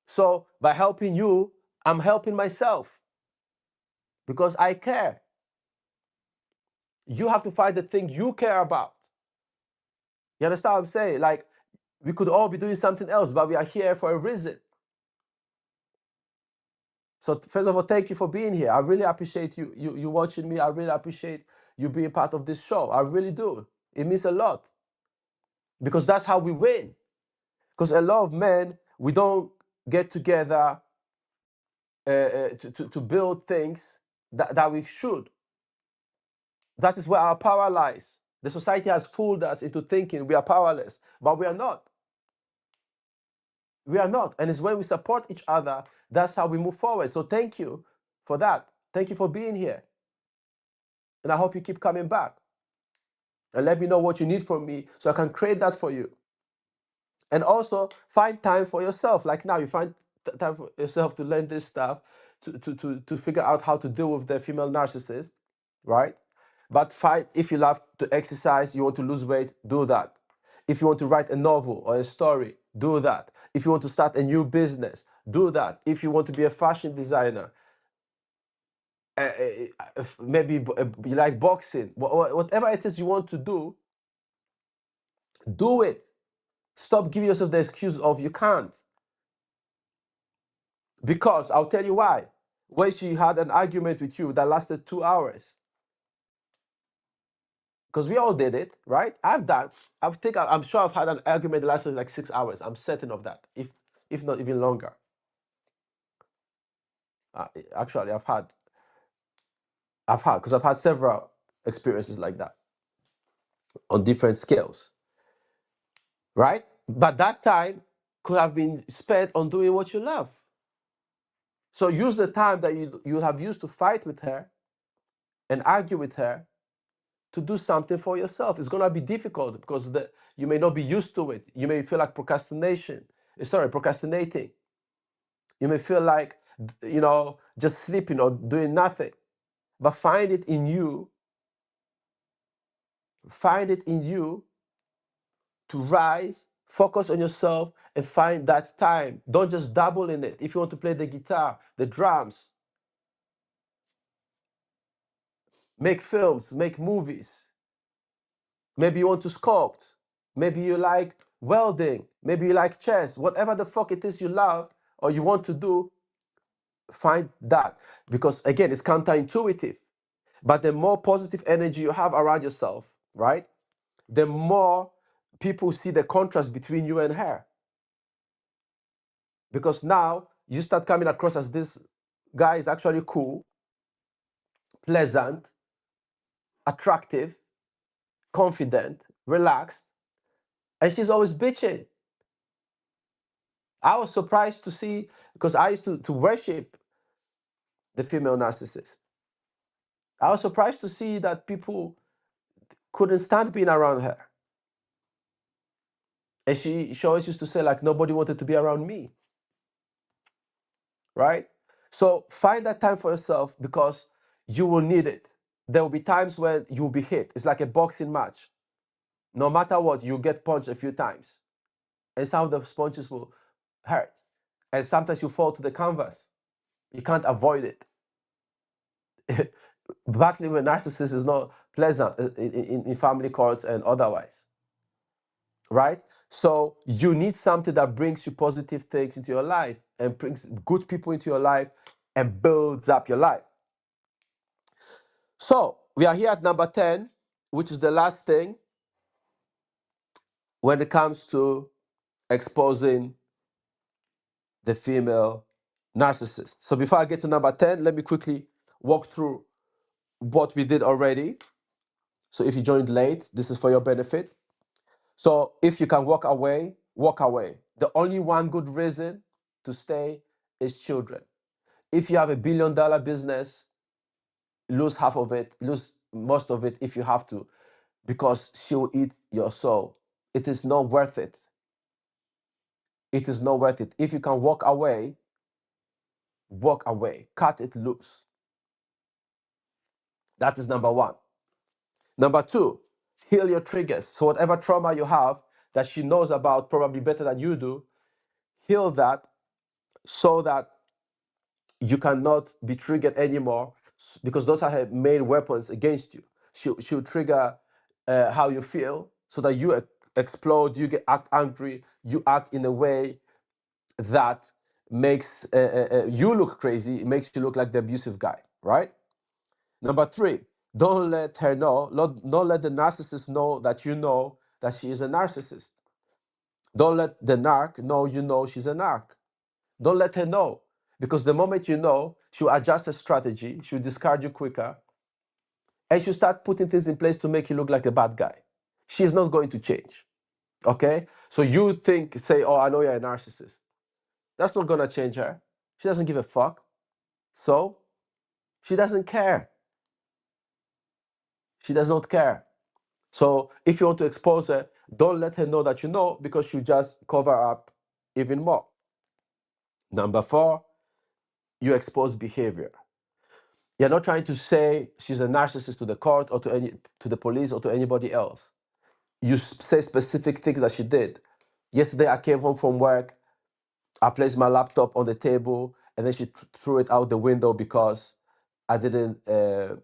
So by helping you, I'm helping myself because I care. You have to find the thing you care about. You understand what I'm saying? Like, we could all be doing something else, but we are here for a reason. So first of all, thank you for being here. I really appreciate you watching me. I really appreciate you being part of this show. I really do. It means a lot, because that's how we win. Because a lot of men, we don't get together to build things that we should. That is where our power lies. The society has fooled us into thinking we are powerless, but we are not. We are not. And it's when we support each other, that's how we move forward. So thank you for that. Thank you for being here. And I hope you keep coming back. And let me know what you need from me so I can create that for you. And also find time for yourself. Like now, you find time for yourself to learn this stuff, to figure out how to deal with the female narcissist, right? But if you love to exercise, you want to lose weight, do that. If you want to write a novel or a story, do that. If you want to start a new business, do that. If you want to be a fashion designer, maybe you like boxing, whatever it is you want to do it. Stop giving yourself the excuse of you can't. Because I'll tell you why. When she had an argument with you that lasted 2 hours, because we all did it, right? I'm sure I've had an argument that lasted like 6 hours. I'm certain of that, if not even longer. Actually, because I've had several experiences like that on different scales, right? But that time could have been spent on doing what you love. So use the time that you have used to fight with her and argue with her to do something for yourself. It's gonna be difficult because you may not be used to it. You may feel like procrastinating. You may feel like just sleeping or doing nothing. But find it in you to rise, focus on yourself, and find that time. Don't just dabble in it. If you want to play the guitar, the drums, make films, make movies. Maybe you want to sculpt. Maybe you like welding. Maybe you like chess. Whatever the fuck it is you love or you want to do, find that. Because again, it's counterintuitive. But the more positive energy you have around yourself, right, the more people see the contrast between you and her. Because now you start coming across as this guy is actually cool, pleasant, attractive, confident, relaxed, and she's always bitching. I was surprised to see, because I used to worship the female narcissist. I was surprised to see that people couldn't stand being around her. And she always used to say, like, nobody wanted to be around me. Right? So find that time for yourself, because you will need it. There will be times when you'll be hit. It's like a boxing match. No matter what, you get punched a few times. And some of the punches will hurt. And sometimes you fall to the canvas. You can't avoid it. Battling with narcissists is not pleasant in family courts and otherwise. Right? So you need something that brings you positive things into your life and brings good people into your life and builds up your life. So we are here at number 10, which is the last thing when it comes to exposing the female narcissist. So before I get to number 10, let me quickly walk through what we did already. So if you joined late, this is for your benefit. So if you can walk away, walk away. The only one good reason to stay is children. If you have $1 billion business, lose half of it, lose most of it if you have to, because she will eat your soul. It is not worth it. It is not worth it. If you can walk away, cut it loose. That is number one. Number two, heal your triggers. So whatever trauma you have that she knows about probably better than you do, heal that so that you cannot be triggered anymore, because those are her main weapons against you. She'll trigger how you feel so that you explode, you act angry, you act in a way that makes you look crazy, it makes you look like the abusive guy, right? Number three, don't let her know, don't let the narcissist know that she is a narcissist. Don't let the narc know she's a narc. Don't let her know, because the moment you know, she'll adjust her strategy, she'll discard you quicker, and she'll start putting things in place to make you look like a bad guy. She's not going to change, okay? So you say, oh, I know you're a narcissist. That's not gonna change her. She doesn't give a fuck. So she doesn't care. She does not care. So if you want to expose her, don't let her know that you know, because she'll just cover up even more. Number four, you expose behavior. You're not trying to say she's a narcissist to the court or to the police or to anybody else. You say specific things that she did. Yesterday I came home from work, I placed my laptop on the table, and then she threw it out the window because I didn't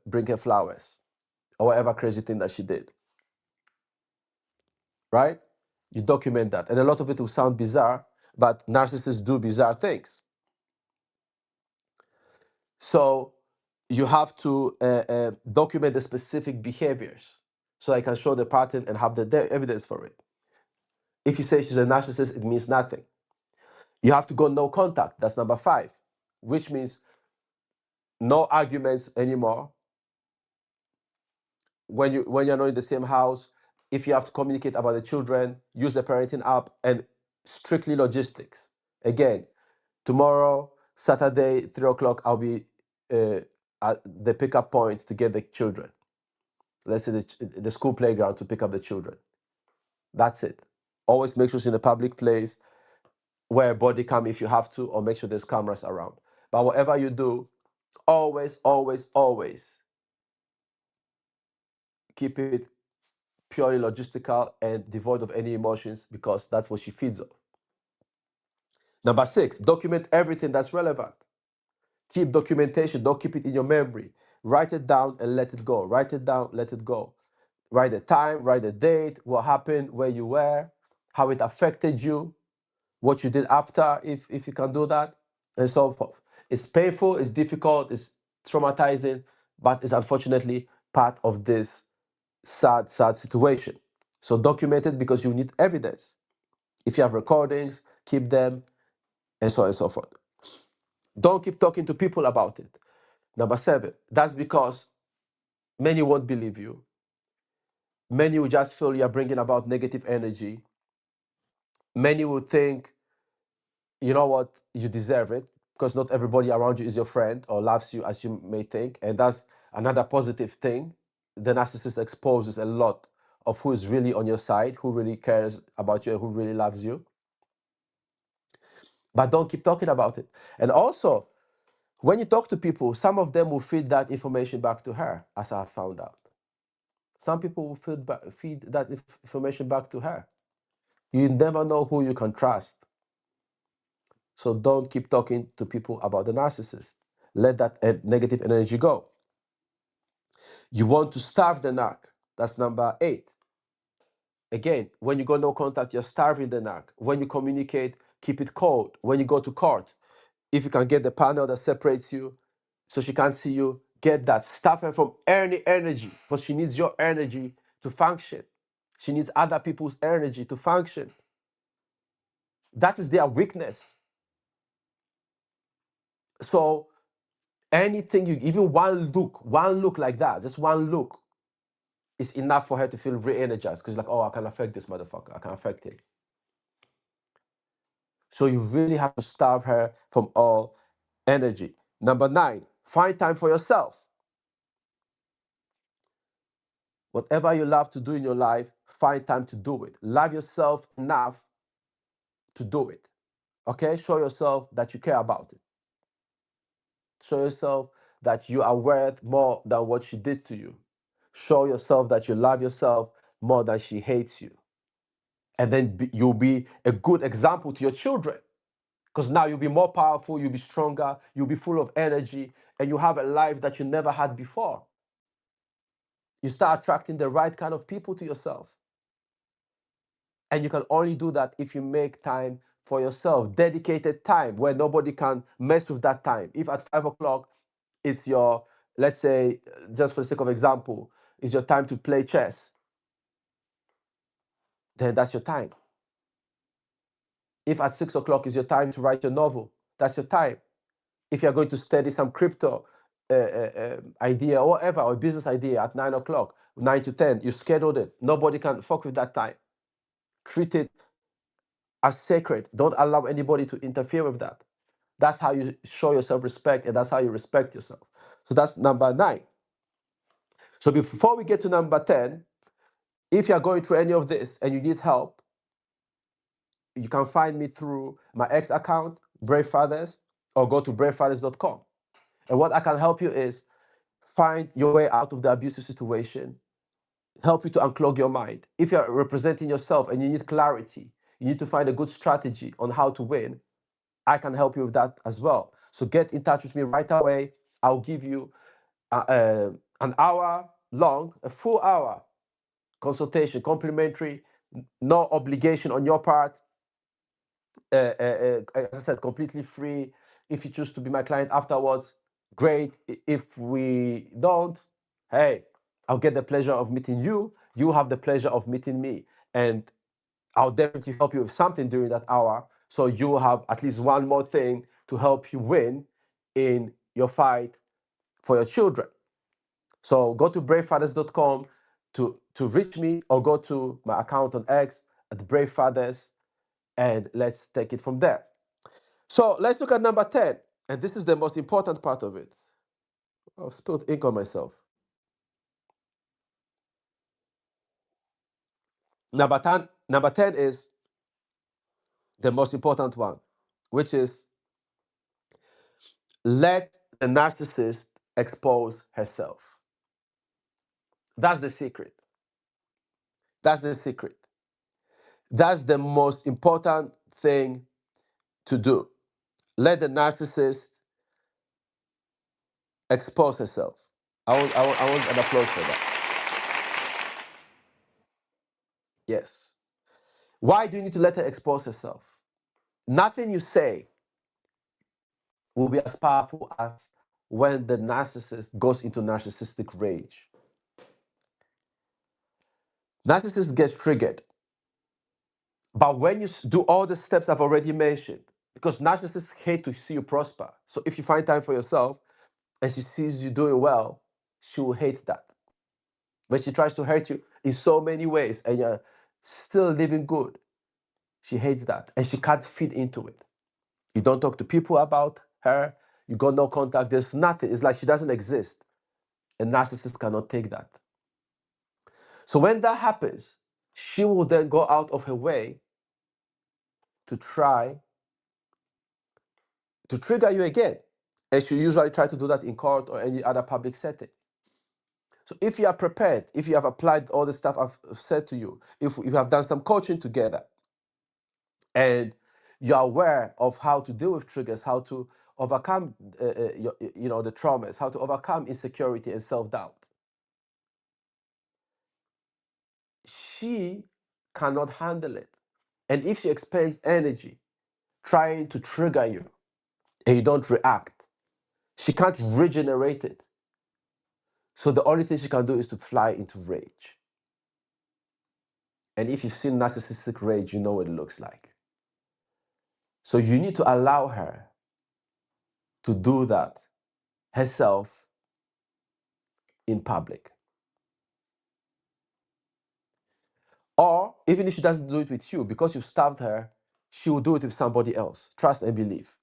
bring her flowers, or whatever crazy thing that she did. Right? You document that. And a lot of it will sound bizarre, but narcissists do bizarre things. So you have to document the specific behaviors so I can show the pattern and have the evidence for it. If you say she's a narcissist, it means nothing. You have to go no contact. That's number 5, which means no arguments anymore. When you're not in the same house, if you have to communicate about the children, use the parenting app, and strictly logistics. Again, tomorrow, Saturday, 3 o'clock, I'll be at the pickup point to get the children. Let's say the school playground to pick up the children. That's it. Always make sure it's in a public place, wear a body cam if you have to, or make sure there's cameras around. But whatever you do, always, always, always keep it purely logistical and devoid of any emotions, because that's what she feeds off. Number 6, document everything that's relevant. Keep documentation. Don't keep it in your memory. Write it down and let it go. Write it down, let it go. Write the time, write the date, what happened, where you were, how it affected you, what you did after, if you can do that, and so forth. It's painful, it's difficult, it's traumatizing, but it's unfortunately part of this sad situation. So document it because you need evidence. If you have recordings, keep them, and so on and so forth. Don't keep talking to people about it. Number 7, that's because many won't believe you. Many will just feel you're bringing about negative energy. Many will think, you know what, you deserve it, because not everybody around you is your friend or loves you as you may think. And that's another positive thing. The narcissist exposes a lot of who is really on your side, who really cares about you, and who really loves you. But don't keep talking about it. And also, when you talk to people, some of them will feed that information back to her, as I found out. Some people will feed that information back to her. You never know who you can trust. So don't keep talking to people about the narcissist. Let that negative energy go. You want to starve the narc. That's number 8. Again, when you go no contact, you're starving the narc. When you communicate, keep it cold. When you go to court, if you can get the panel that separates you so she can't see you, get that. Stop her from any energy, because she needs your energy to function. She needs other people's energy to function. That is their weakness. So anything you, even one look like that, just one look is enough for her to feel re-energized, because like, oh, I can affect this motherfucker. I can affect him. So you really have to starve her from all energy. Number 9, find time for yourself. Whatever you love to do in your life, find time to do it. Love yourself enough to do it. Okay? Show yourself that you care about it. Show yourself that you are worth more than what she did to you. Show yourself that you love yourself more than she hates you. And then you'll be a good example to your children. Because now you'll be more powerful, you'll be stronger, you'll be full of energy, and you have a life that you never had before. You start attracting the right kind of people to yourself. And you can only do that if you make time for yourself, dedicated time where nobody can mess with that time. If at 5 o'clock it's your, let's say, just for the sake of example, is your time to play chess, then that's your time. If at 6 o'clock is your time to write your novel, that's your time. If you're going to study some crypto idea or whatever, or business idea at 9 o'clock, 9 to 10, you scheduled it. Nobody can fuck with that time. Treat it as sacred. Don't allow anybody to interfere with that. That's how you show yourself respect, and that's how you respect yourself. So that's number 9. So before we get to number 10, if you're going through any of this and you need help, you can find me through my X account, Brave Fathers, or go to bravefathers.com. And what I can help you is find your way out of the abusive situation, help you to unclog your mind. If you're representing yourself and you need clarity, you need to find a good strategy on how to win, I can help you with that as well. So get in touch with me right away. I'll give you an hour long, a full hour consultation, complimentary, no obligation on your part. As I said, completely free. If you choose to be my client afterwards, great. If we don't, hey, I'll get the pleasure of meeting you. You have the pleasure of meeting me. And I'll definitely help you with something during that hour. So you will have at least one more thing to help you win in your fight for your children. So go to bravefathers.com to reach me, or go to my account on X at Brave Fathers, and let's take it from there. So let's look at number 10. And this is the most important part of it. I've spilled ink on myself. Number 10 is the most important one, which is let the narcissist expose herself. That's the secret. That's the secret. That's the most important thing to do. Let the narcissist expose herself. I want an applause for that. Yes. Why do you need to let her expose herself? Nothing you say will be as powerful as when the narcissist goes into narcissistic rage. Narcissist gets triggered. But when you do all the steps I've already mentioned, because narcissists hate to see you prosper. So if you find time for yourself and she sees you doing well, she will hate that. When she tries to hurt you in so many ways and you're still living good, she hates that and she can't fit into it. You don't talk to people about her, you got no contact, there's nothing. It's like she doesn't exist. And narcissists cannot take that. So when that happens, she will then go out of her way to try to trigger you again. And she usually try to do that in court or any other public setting. So if you are prepared, if you have applied all the stuff I've said to you, if you have done some coaching together, and you're aware of how to deal with triggers, how to overcome the traumas, how to overcome insecurity and self-doubt, she cannot handle it. And if she expends energy trying to trigger you and you don't react, she can't regenerate it. So the only thing she can do is to fly into rage. And if you've seen narcissistic rage, you know what it looks like. So you need to allow her to do that herself in public. Or even if she doesn't do it with you, because you've stabbed her, she will do it with somebody else. Trust and believe.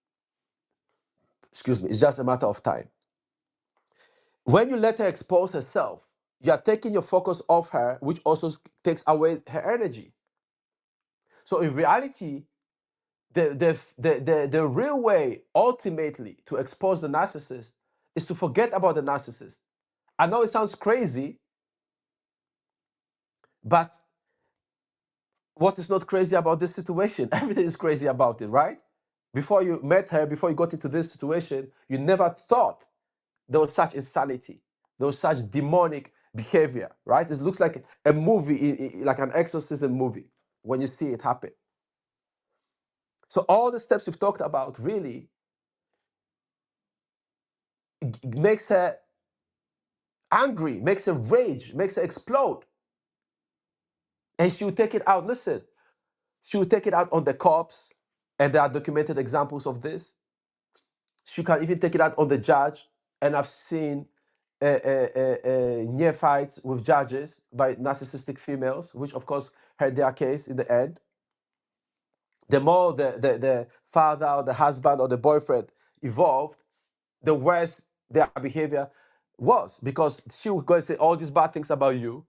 Excuse me, it's just a matter of time. When you let her expose herself, you are taking your focus off her, which also takes away her energy. So in reality, the real way ultimately to expose the narcissist is to forget about the narcissist. I know it sounds crazy, but what is not crazy about this situation? Everything is crazy about it, right? Before you met her, before you got into this situation, you never thought there was such insanity. There was such demonic behavior, right? It looks like a movie, like an exorcism movie, when you see it happen. So all the steps we've talked about really makes her angry, makes her rage, makes her explode. And she will take it out. Listen, she will take it out on the cops, and there are documented examples of this. She can even take it out on the judge, and I've seen near fights with judges by narcissistic females, which of course hurt their case in the end. The more the father or the husband or the boyfriend evolved, the worse their behavior was, because she would go and say all these bad things about you,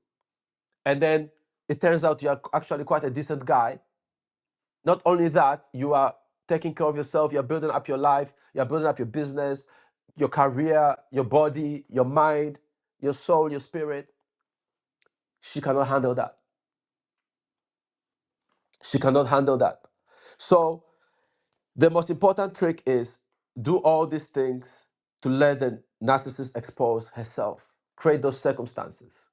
and then it turns out you're actually quite a decent guy. Not only that, you are taking care of yourself, you're building up your life, you're building up your business, your career, your body, your mind, your soul, your spirit. She cannot handle that. She cannot handle that. So the most important trick is do all these things to let the narcissist expose herself. Create those circumstances.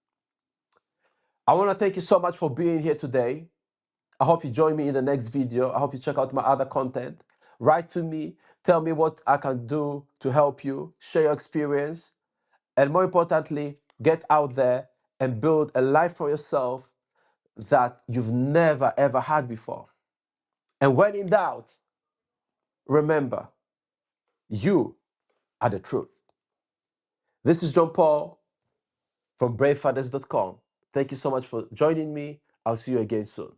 I want to thank you so much for being here today. I hope you join me in the next video. I hope you check out my other content. Write to me. Tell me what I can do to help you. Share your experience. And more importantly, get out there and build a life for yourself that you've never, ever had before. And when in doubt, remember, you are the truth. This is John Paul from bravefathers.com. Thank you so much for joining me. I'll see you again soon.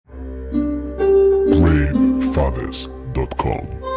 BraveFathers.com